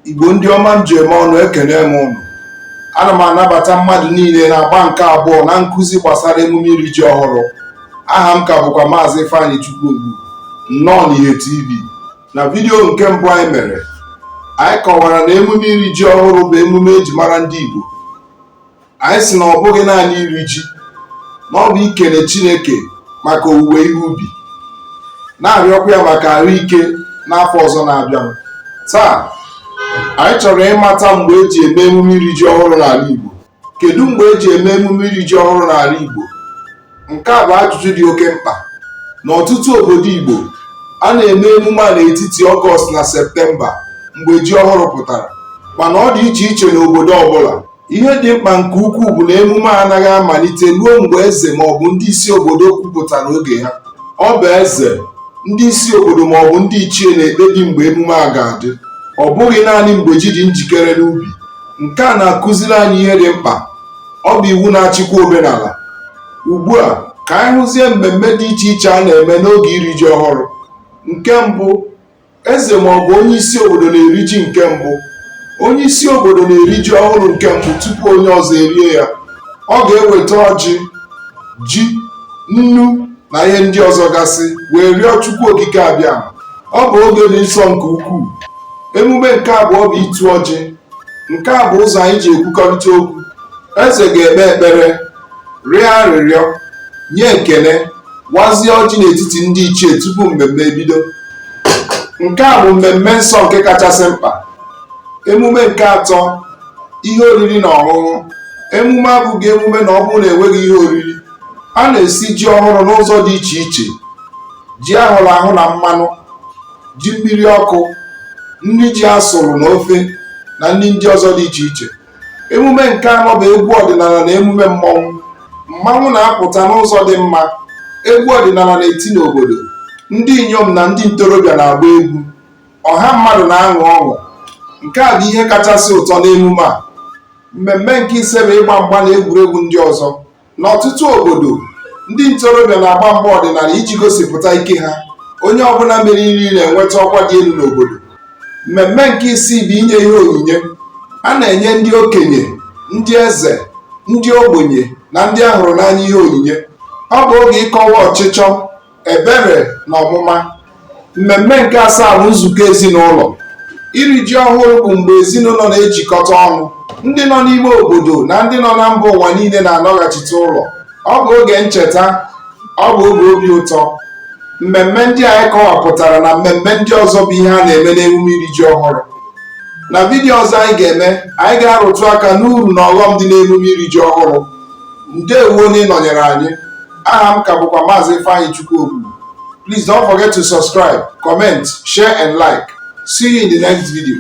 Igbo ndị ọma m ji eme ọnụ ekene m ụnụ. Ana m anabata mmadụ niile na-agba nke abụọ na nkụzi gbasara emume iri ji ọhụrụ. Aha m ka bụkwa Maazị Ifeanyi Chukwuogbu, nnọọ n'Ihe TV. Na vidiyo nke mbụ anyị mere, anyị kọwara na emume iri ji ọhụrụ bụ emume eji mara ndị Igbo. Anyị sị na ọ bụghị naanị iri ji, na ọ bụ ikele Chineke maka owuwe ihe ubi, na-arịọkwa ya maka ahụike n'afọ ọzọ na-abịa. Taa anyị chọrọ ịmata mgbe eji eme emume iri ji ọhụrụ n'ala Igbo. Kedu mgbe eji eme emume iri ji ọhụrụ n'ala Igbo? Nke a bụ ajụjụ dị oke mkpa. N'ọtụtụ obodo Igbo, a na-eme emume a n'etiti Ọgọst na Septemba mgbe ji ọhụrụ pụtara, mana ọ dị iche iche n'obodo ọbụla. Ihe dị mkpa nke ukwuu bụ na emume a anaghị amalite ruo mgbe eze maọbụ ndị isi obodo kwupụtara oge ha. Ọ bụ eze, ndị isi obodo maọbụ ndị ichie na-ekpebi mgbe emume a ga-adị. Ọ bụghị naanị mgbe ji dị njikere n'ubi. Nke a na-akụziri anyị ihe dị mkpa. Ọ bụ iwu na-achịkwa omenala. Ugbu a ka anyị hụzie mmemme dị iche iche a na-eme n'oge iri ji ọhụrụ. Nke mbụ, eze maọbụ onye isi obodo na-eri ji nke mbụ. Onye isi obodo na-eri ji ọhụrụ nke mbụ tupu onye ọzọ erie ya. Ọ ga-eweta ọjị, ji, nnu na ihe ndị ọzọ gasị wee rịọ Chukwu okike abịa. Ọ bụ oge dị nsọ nke ukwuu. Emume nke abụọ bụ ịtụ ọjị. Nke a bụ ụzọ anyị ji ekwukọrịta okwu. Eze ga-ekpe ekpere, rịọ arịrịọ, nye ekele, wazie ọjị n'etiti ndị ichie tupu mmemme ebido. Nke a bụ mmemme nsọ nke kachasị mkpa. Emume nke atọ, ihe oriri na ọṅụṅụ. Emume abụghị emume na ọ bụrụ na enweghị ihe oriri. A na-esi ji ọhụrụ n'ụzọ dị iche iche: ji ahụrụ ahụ na mmanụ, ji mmiri ọkụ, nri ji asụrụ na ofe, na nri ndị ọzọ dị iche iche. Emume nke anọ bụ egwu ọdịnala na emume mmọnwụ. Mmanwụ na-apụta n'ụzọ dị mma. Egwu ọdịnala na-eti n'obodo. Ndị inyom na ndị ntorobịa na-agba egwu. Ọha mmadụ na-aṅụ ọṅụ. Nke a bụ ihe kachasị ụtọ n'emume a. Mmemme nke ise bụ ịgba mgba na egwuregwu ndị ọzọ. N'ọtụtụ obodo, ndị ntorobịa na-agba mgba ọdịnala iji gosipụta ike ha. Onye ọbụla meriri na-enweta ọkwa dị elu n'obodo. Mmemme nke isii bụ inye ihe onyinye. A na-enye ndị okenye, ndị eze, ndị ogbenye na ndị a hụrụ n'anya ihe onyinye. Ọ bụ oge ịkọwa ọchịchọ, ebere na ọmụma. Mmemme nke asaa bụ nzukọ ezinụlọ. Iri ji ọhụrụ bụ mgbe ezinụlọ na-ejikọta ọnụ. Ndị nọ n'ime obodo na ndị nọ na mba ụwa niile na-anọghachite ụlọ. Ọ bụ oge ncheta, ọ bụ oge obi ụtọ. Mmemme ndị anyị kọwapụtara na mmemme ndị ọzọ bụ ihe a na-eme n'emume iri ji ọhụrụ. Na vidiyo ọzọ anyị ga-eme, anyị ga-arụtụ aka n'uru na ọghọm dị n'emume iri ji ọhụrụ. Ndewo na ịnọnyere anyị. Aha m ka bụkwa Maazị Ifeanyi Chukwuogbu. Please don't forget to subscribe, comment, share and like. See you in the next video.